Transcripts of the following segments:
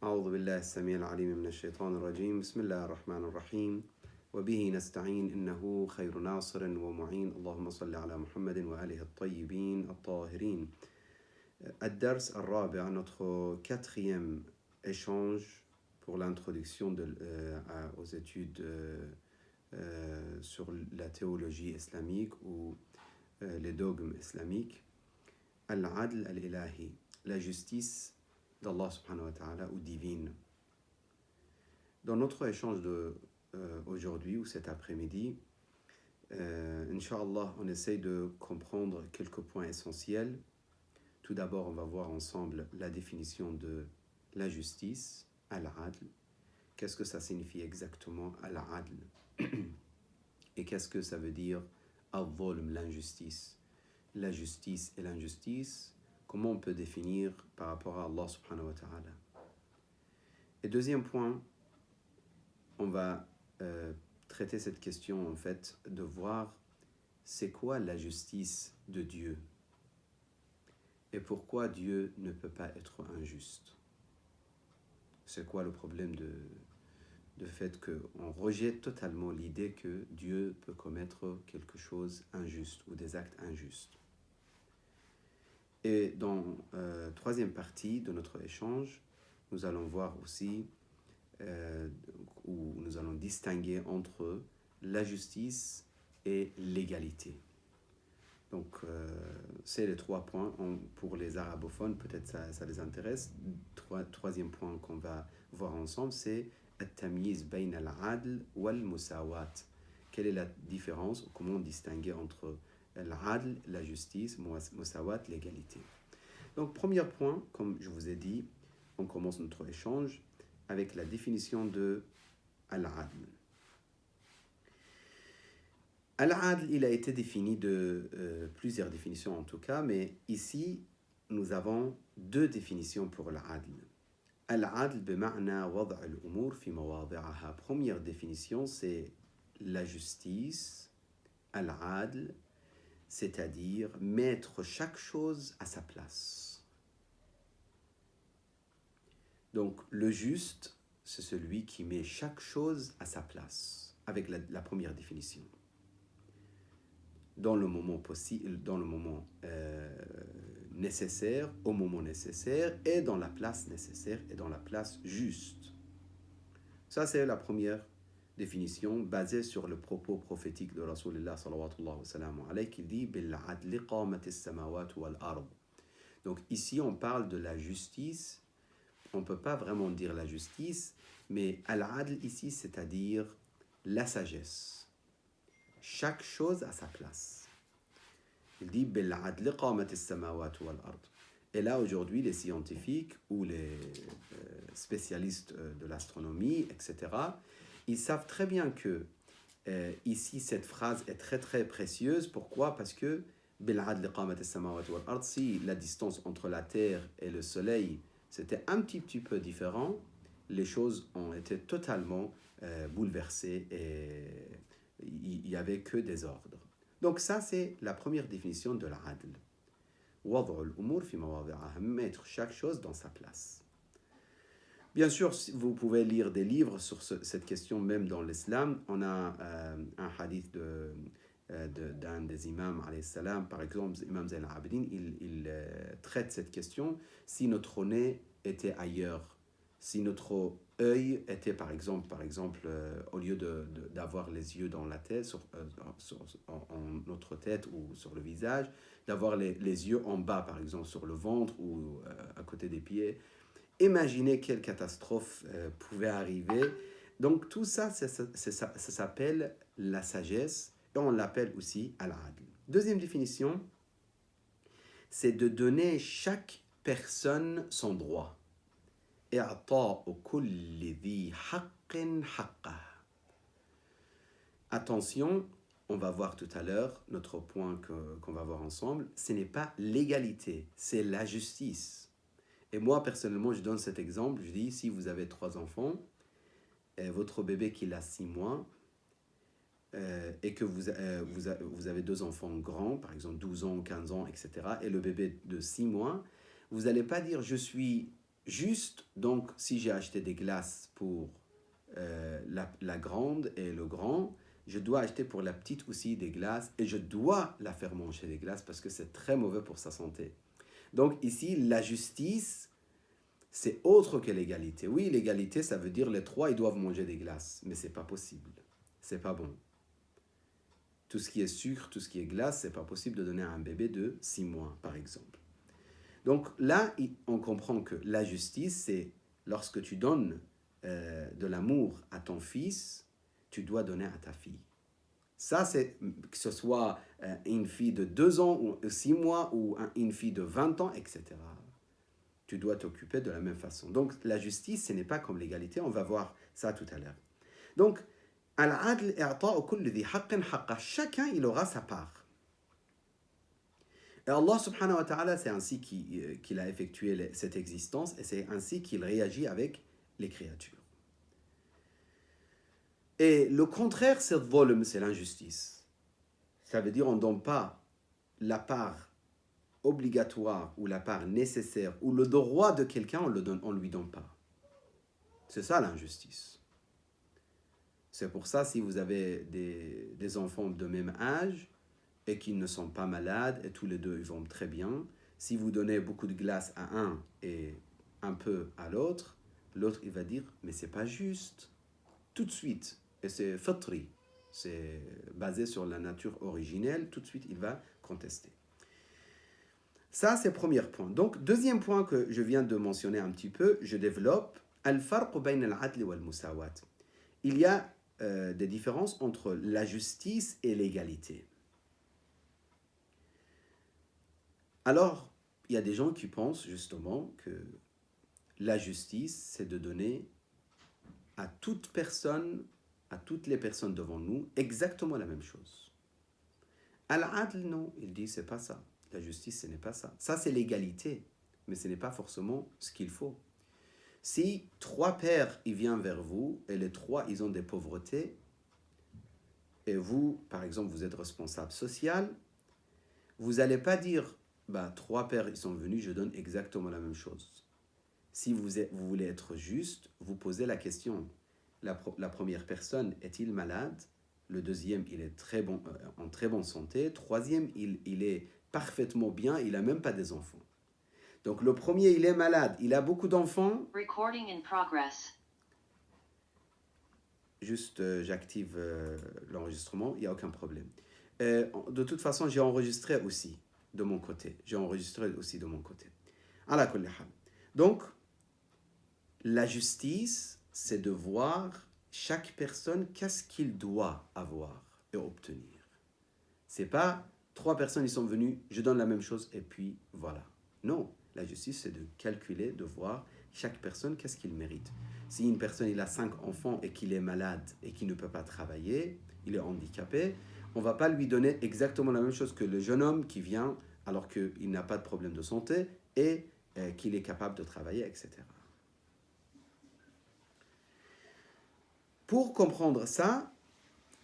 أعوذ بالله السميع العليم من الشيطان الرجيم بسم الله الرحمن الرحيم وبه نستعين إنه خير ناصر ومعين اللهم صل على محمد وآله الطيبين الطاهرين. الدرس الرابع, notre quatrième échange pour l'introduction aux études sur la théologie islamique ou les dogmes islamiques. Al-Adl al-Ilahi, la justice d'Allah subhanahu wa ta'ala ou divine. Dans notre échange aujourd'hui ou cet après-midi, Inch'Allah, on essaye de comprendre quelques points essentiels. Tout d'abord, on va voir ensemble la définition de la justice, al-adl. Qu'est-ce que ça signifie exactement, al-adl? Et qu'est-ce que ça veut dire, al-dhulm, l'injustice? La justice et l'injustice, comment on peut définir par rapport à Allah subhanahu wa ta'ala? Et deuxième point, on va traiter cette question en fait, de voir c'est quoi la justice de Dieu et pourquoi Dieu ne peut pas être injuste. C'est quoi le problème de fait qu'on rejette totalement l'idée que Dieu peut commettre quelque chose injuste ou des actes injustes. Et dans la troisième partie de notre échange, nous allons voir aussi, où nous allons distinguer entre la justice et l'égalité. Donc, c'est les 3 points. Pour les arabophones, peut-être ça les intéresse. Troisième point qu'on va voir ensemble, c'est at-tamyiz bayn al-adl wal-musawat. Quelle est la différence, comment distinguer entre l'adl, la justice, musawat, l'égalité. Donc, premier point, comme je vous ai dit, on commence notre échange avec la définition de al-adl. Al-adl, il a été défini de plusieurs définitions en tout cas, mais ici, nous avons 2 définitions pour al-adl. Al-adl bima'na wad' al-umur fi mawadi'aha. Première définition, c'est la justice, al-adl, c'est-à-dire mettre chaque chose à sa place. Donc, le juste, c'est celui qui met chaque chose à sa place, avec la première définition. Dans le moment possible, dans le moment nécessaire, au moment nécessaire, et dans la place nécessaire, et dans la place juste. Ça, c'est la première définition basée sur le propos prophétique de Rasulullah sallallahu alayhi qui dit Bil-adli qamatis samawat wal ard. Donc ici, on parle de la justice. On ne peut pas vraiment dire la justice, mais al-adl ici, c'est-à-dire la sagesse. Chaque chose à sa place. Il dit Bil-adli qamatis samawat wal ard. Et là, aujourd'hui, les scientifiques ou les spécialistes de l'astronomie, etc., ils savent très bien que ici, cette phrase est très très précieuse. Pourquoi? Parce que Bil-adli qamatis samawat wal ard, si la distance entre la Terre et le Soleil c'était un petit peu différent, les choses ont été totalement bouleversées et il n'y avait que des ordres. Donc ça, c'est la première définition de l'adl. Wad' al-umur fi mawadi'aha, mettre chaque chose dans sa place. Bien sûr, vous pouvez lire des livres sur cette question, même dans l'islam. On a un hadith d'un des imams, salam, par exemple, Imam Zayn al-Abidin, il traite cette question. Si notre nez était ailleurs, si notre œil était, par exemple au lieu d'avoir les yeux dans la tête, en notre tête ou sur le visage, d'avoir les yeux en bas, par exemple, sur le ventre ou à côté des pieds. Imaginez quelle catastrophe pouvait arriver. Donc tout ça, ça s'appelle la sagesse et on l'appelle aussi al-adl. Deuxième définition, c'est de donner chaque personne son droit. Attention, on va voir tout à l'heure notre point qu'on va voir ensemble, ce n'est pas l'égalité, c'est la justice. Et moi, personnellement, je donne cet exemple. Je dis, si vous avez 3 enfants, votre bébé qui a 6 mois, et que vous avez 2 enfants grands, par exemple 12 ans, 15 ans, etc., et le bébé de 6 mois, vous n'allez pas dire, je suis juste, donc si j'ai acheté des glaces pour la grande et le grand, je dois acheter pour la petite aussi des glaces et je dois la faire manger des glaces parce que c'est très mauvais pour sa santé. Donc ici, la justice, c'est autre que l'égalité. Oui, l'égalité, ça veut dire les trois, ils doivent manger des glaces, mais c'est pas possible. C'est pas bon. Tout ce qui est sucre, tout ce qui est glace, c'est pas possible de donner à un bébé de 6 mois, par exemple. Donc là, on comprend que la justice, c'est lorsque tu donnes de l'amour à ton fils, tu dois donner à ta fille. Ça, c'est que ce soit une fille de 2 ans ou 6 mois ou une fille de 20 ans, etc. Tu dois t'occuper de la même façon. Donc la justice, ce n'est pas comme l'égalité, on va voir ça tout à l'heure. Donc, chacun, il aura sa part. Et Allah subhanahu wa ta'ala, c'est ainsi qu'il a effectué cette existence et c'est ainsi qu'il réagit avec les créatures. Et le contraire, c'est le volume, c'est l'injustice. Ça veut dire on ne donne pas la part obligatoire ou la part nécessaire ou le droit de quelqu'un, on ne lui donne pas. C'est ça l'injustice. C'est pour ça, si vous avez des enfants de même âge et qui ne sont pas malades et tous les deux ils vont très bien, si vous donnez beaucoup de glace à un et un peu à l'autre, l'autre il va dire mais c'est pas juste. Tout de suite, et c'est fatri, c'est basé sur la nature originelle, tout de suite il va contester. Ça c'est le premier point. Donc deuxième point que je viens de mentionner un petit peu, je développe al-farq bayna al-'adl wal-musawat. Il y a des différences entre la justice et l'égalité. Alors, il y a des gens qui pensent justement que la justice, c'est de donner à toute personne, à toutes les personnes devant nous, exactement la même chose. Al-'adl, non, il dit c'est pas ça. La justice, ce n'est pas ça. Ça, c'est l'égalité, mais ce n'est pas forcément ce qu'il faut. Si 3 pères, ils viennent vers vous, et les 3, ils ont des pauvretés, et vous, par exemple, vous êtes responsable social, vous n'allez pas dire, 3 pères, ils sont venus, je donne exactement la même chose. Si vous voulez être juste, vous posez la question. La première personne, est-il malade? Le deuxième, il est en très bonne santé. Troisième, il est parfaitement bien, il n'a même pas des enfants. Donc le premier, il est malade, il a beaucoup d'enfants. Recording in progress. Juste, j'active l'enregistrement, il n'y a aucun problème. De toute façon, j'ai enregistré aussi de mon côté. Donc, la justice, c'est de voir chaque personne qu'est-ce qu'il doit avoir et obtenir. C'est pas 3 personnes, ils sont venus, je donne la même chose et puis voilà. Non, la justice, c'est de calculer, de voir chaque personne qu'est-ce qu'il mérite. Si une personne il a 5 enfants et qu'il est malade et qu'il ne peut pas travailler, il est handicapé, on ne va pas lui donner exactement la même chose que le jeune homme qui vient alors qu'il n'a pas de problème de santé et qu'il est capable de travailler, etc. Pour comprendre ça,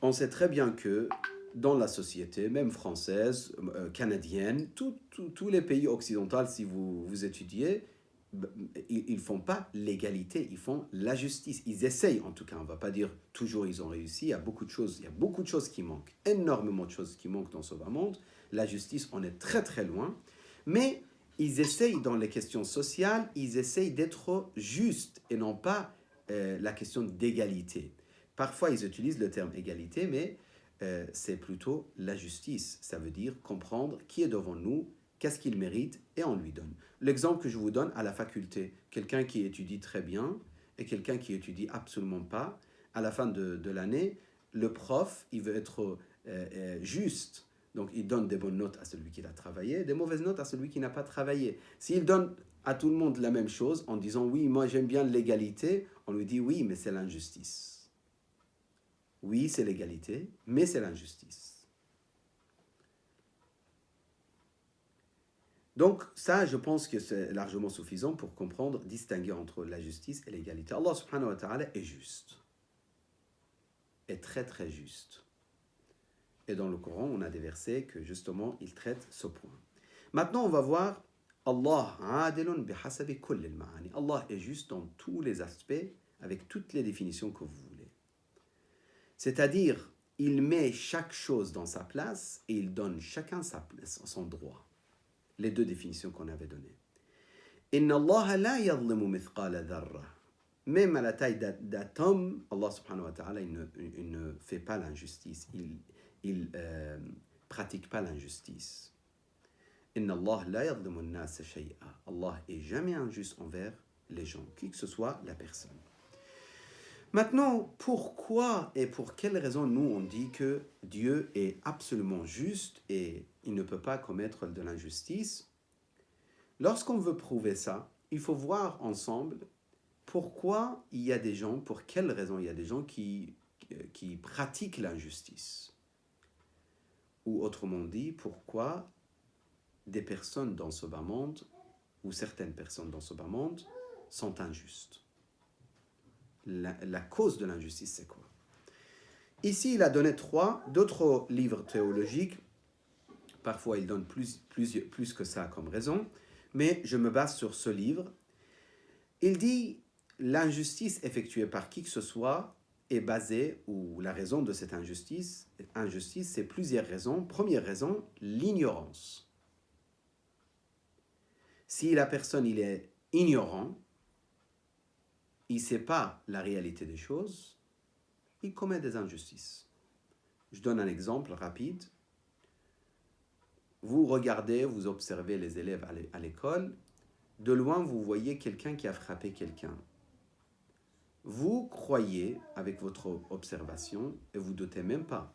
on sait très bien que dans la société, même française, canadienne, tous les pays occidentaux, si vous étudiez, ils ne font pas l'égalité, ils font la justice. Ils essayent, en tout cas, on ne va pas dire toujours ils ont réussi, il y a beaucoup de choses qui manquent, énormément de choses qui manquent dans ce bas monde. La justice, on est très très loin, mais ils essayent dans les questions sociales, ils essayent d'être justes et non pas la question d'égalité. Parfois, ils utilisent le terme égalité, mais c'est plutôt la justice. Ça veut dire comprendre qui est devant nous, qu'est-ce qu'il mérite, et on lui donne. L'exemple que je vous donne à la faculté, quelqu'un qui étudie très bien et quelqu'un qui étudie absolument pas, à la fin de l'année, le prof, il veut être juste. Donc, il donne des bonnes notes à celui qui a travaillé, des mauvaises notes à celui qui n'a pas travaillé. S'il donne à tout le monde la même chose en disant « oui, moi j'aime bien l'égalité », on lui dit « oui, mais c'est l'injustice ». Oui, c'est l'égalité, mais c'est l'injustice. Donc ça, je pense que c'est largement suffisant pour comprendre, distinguer entre la justice et l'égalité. Allah subhanahu wa ta'ala est juste. Est très très juste. Et dans le Coran, on a des versets que justement, ils traitent ce point. Maintenant, on va voir Allah adilun bihasabi kulli al-ma'ani. Allah est juste dans tous les aspects, avec toutes les définitions que vous voulez. C'est-à-dire, il met chaque chose dans sa place et il donne chacun son droit. Les deux définitions qu'on avait données. Inna Allah la yadlimu mithqala dharra. Même à la taille d'atome, Allah subhanahu wa ta'ala, il ne fait pas l'injustice. Il pratique pas l'injustice. Inna Allah la yadlimu an-nasa shay'a. Allah est jamais injuste envers les gens, qui que ce soit la personne. Maintenant, pourquoi et pour quelle raison nous on dit que Dieu est absolument juste et il ne peut pas commettre de l'injustice? Lorsqu'on veut prouver ça, il faut voir ensemble pourquoi il y a des gens, pour quelles raisons il y a des gens qui pratiquent l'injustice. Ou autrement dit, pourquoi des personnes dans ce bas monde, ou certaines personnes dans ce bas monde, sont injustes. La cause de l'injustice, c'est quoi? Ici, il a donné d'autres livres théologiques. Parfois, il donne plus que ça comme raison, mais je me base sur ce livre. Il dit l'injustice effectuée par qui que ce soit est basée, ou la raison de cette injustice, c'est plusieurs raisons. Première raison, l'ignorance. Si la personne il est ignorant, il ne sait pas la réalité des choses, il commet des injustices. Je donne un exemple rapide. Vous regardez, vous observez les élèves à l'école. De loin, vous voyez quelqu'un qui a frappé quelqu'un. Vous croyez, avec votre observation, et vous ne doutez même pas,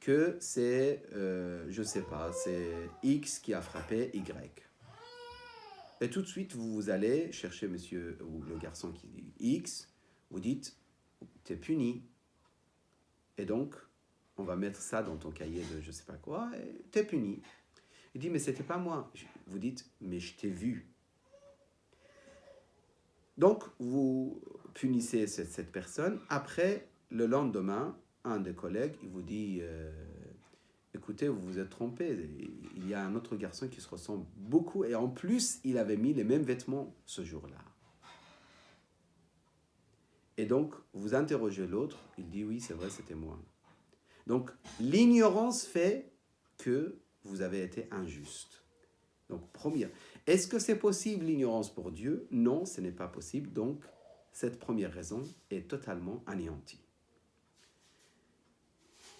que c'est, je ne sais pas, c'est X qui a frappé Y. Et tout de suite, vous allez chercher monsieur ou le garçon qui dit X, vous dites, t'es puni. Et donc, on va mettre ça dans ton cahier de je ne sais pas quoi, et t'es puni. Il dit, mais c'était pas moi. Vous dites, mais je t'ai vu. Donc, vous punissez cette personne. Après, le lendemain, un des collègues, il vous dit, écoutez, vous vous êtes trompé. Il y a un autre garçon qui se ressemble beaucoup. Et en plus, il avait mis les mêmes vêtements ce jour-là. Et donc, vous interrogez l'autre. Il dit, oui, c'est vrai, c'était moi. Donc, l'ignorance fait que vous avez été injuste. Donc, première. Est-ce que c'est possible l'ignorance pour Dieu? Non, ce n'est pas possible. Donc, cette première raison est totalement anéantie.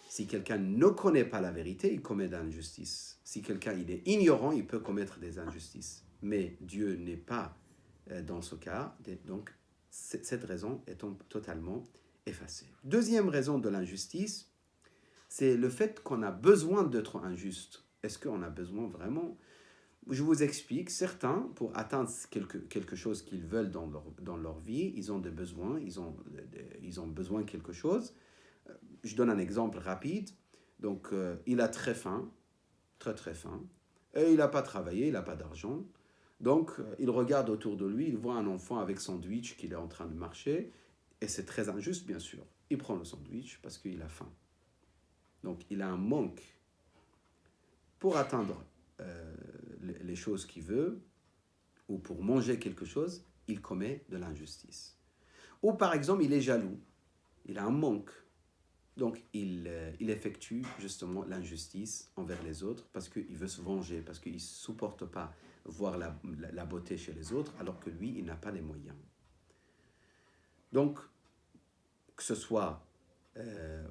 Si quelqu'un ne connaît pas la vérité, il commet de l'injustice. Si quelqu'un il est ignorant, il peut commettre des injustices. Mais Dieu n'est pas dans ce cas. Donc, cette raison est totalement effacée. Deuxième raison de l'injustice, c'est le fait qu'on a besoin d'être injuste. Est-ce qu'on a besoin vraiment? Je vous explique, certains, pour atteindre quelque chose qu'ils veulent dans leur vie, ils ont des besoins, ils ont besoin de quelque chose. Je donne un exemple rapide. Donc, il a très faim, très faim, et il n'a pas travaillé, il n'a pas d'argent. Donc, il regarde autour de lui, il voit un enfant avec sandwich qu'il est en train de marcher, et c'est très injuste, bien sûr. Il prend le sandwich parce qu'il a faim. Donc, il a un manque. Pour atteindre les choses qu'il veut, ou pour manger quelque chose, il commet de l'injustice. Ou par exemple, il est jaloux, il a un manque. Donc, il effectue justement l'injustice envers les autres parce qu'il veut se venger, parce qu'il ne supporte pas voir la beauté chez les autres, alors que lui, il n'a pas les moyens. Donc, que ce soit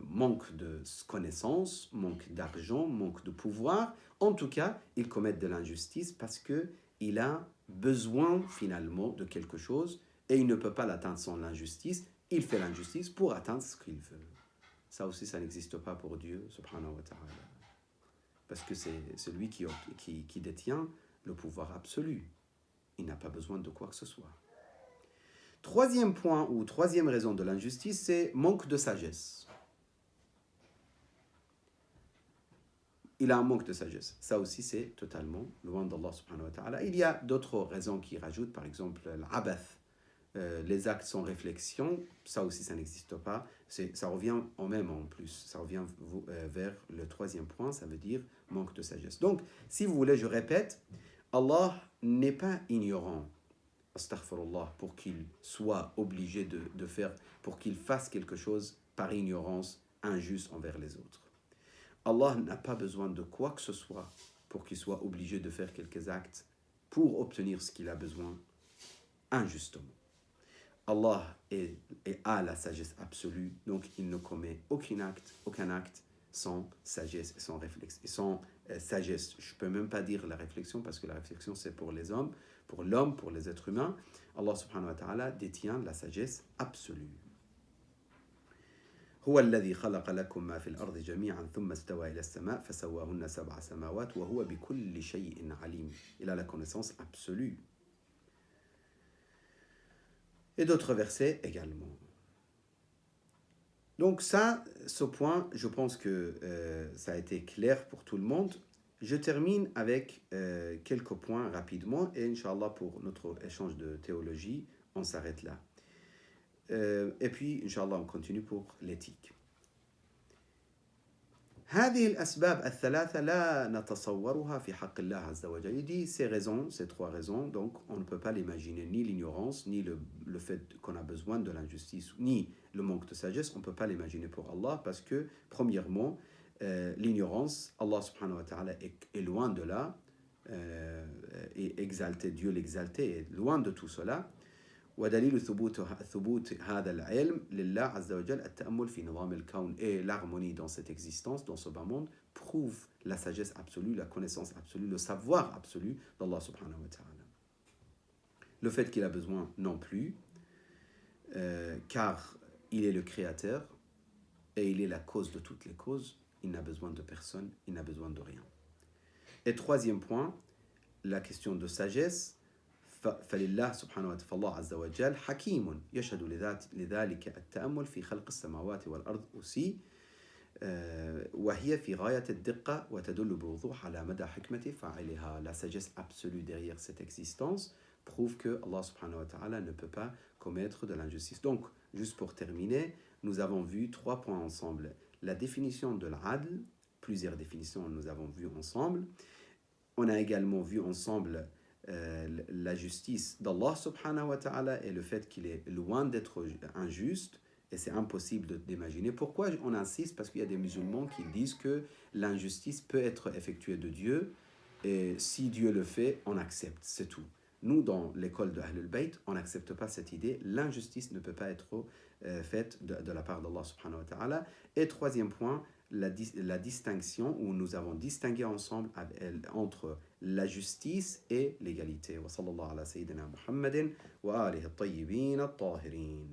manque de connaissances, manque d'argent, manque de pouvoir, en tout cas, il commet de l'injustice parce qu'il a besoin finalement de quelque chose et il ne peut pas l'atteindre sans l'injustice. Il fait l'injustice pour atteindre ce qu'il veut. Ça aussi, ça n'existe pas pour Dieu, subhanahu wa ta'ala. Parce que c'est celui qui détient le pouvoir absolu. Il n'a pas besoin de quoi que ce soit. Troisième point, ou troisième raison de l'injustice, c'est manque de sagesse. Il a un manque de sagesse. Ça aussi, c'est totalement loin d'Allah subhanahu wa ta'ala. Il y a d'autres raisons qui rajoutent, par exemple, l'abath. Les actes sans réflexion, ça aussi, ça n'existe pas. Ça revient en même en plus. Ça revient vers le troisième point, ça veut dire manque de sagesse. Donc, si vous voulez, je répète, Allah n'est pas ignorant, astaghfirullah, pour qu'il soit obligé de faire, pour qu'il fasse quelque chose par ignorance injuste envers les autres. Allah n'a pas besoin de quoi que ce soit pour qu'il soit obligé de faire quelques actes pour obtenir ce qu'il a besoin injustement. Allah a la sagesse absolue, donc il ne commet aucun acte sans sagesse et sans réflexe. Et sans sagesse, je ne peux même pas dire la réflexion, parce que la réflexion c'est pour les hommes, pour l'homme, pour les êtres humains. Allah subhanahu wa ta'ala détient la sagesse absolue. هو الذي خلق لكم ما في الأرض جميعا ثم استوى إلى السماء فسواهن سبع سماوات وهو بكل شيء عليم. Il a la connaissance absolue. Et d'autres versets également. Donc ça, ce point, je pense que ça a été clair pour tout le monde. Je termine avec quelques points rapidement et Inch'Allah pour notre échange de théologie, on s'arrête là. Et puis, Inch'Allah, on continue pour l'éthique. هذه الأسباب الثلاثة لا نتصورها في حق الله عز وجل. Il dit ces raisons, ces trois raisons, donc on ne peut pas l'imaginer, ni l'ignorance, ni le fait qu'on a besoin de l'injustice, ni le manque de sagesse, on ne peut pas l'imaginer pour Allah, parce que, premièrement, l'ignorance, Allah subhanahu wa ta'ala est loin de là, et exalté, Dieu l'exalté est loin de tout cela. ودليل ثبوت هذا العلم لله عز وجل التأمل في نظام الكون. Et l'harmonie dans cette existence, dans ce bas monde, prouve la sagesse absolue, la connaissance absolue, le savoir absolu d'Allah subhanahu wa ta'ala. Le fait qu'il a besoin non plus, car il est le créateur et il est la cause de toutes les causes, il n'a besoin de personne, il n'a besoin de rien. Et troisième point, la question de sagesse. فلله سبحانه وتعالى فالله عز وجل حكيم يشهد لذلك التأمل في خلق السماوات والأرض aussi وهي في غاية الدقة وتدل بوضوح على مدى حكمة فاعلها. La sagesse absolue derrière cette existence prouve que Allah subhanahu wa ta'ala ne peut pas commettre de l'injustice. Donc, juste pour terminer, nous avons vu 3 points ensemble. La définition de l'adl, plusieurs définitions nous avons vues ensemble. On a également vu ensemble la justice d'Allah subhanahu wa ta'ala et le fait qu'il est loin d'être injuste, et c'est impossible d'imaginer. Pourquoi on insiste? Parce qu'il y a des musulmans qui disent que l'injustice peut être effectuée de Dieu, et si Dieu le fait, on accepte, c'est tout. Nous, dans l'école de Ahlul Bayt, on n'accepte pas cette idée. L'injustice ne peut pas être faite de la part d'Allah subhanahu wa ta'ala. Et troisième point, la distinction, où nous avons distingué ensemble entre la justice et l'égalité. Wa sallallahu ala sayyidina Muhammadin wa alihi at-tayyibin at-tahirin.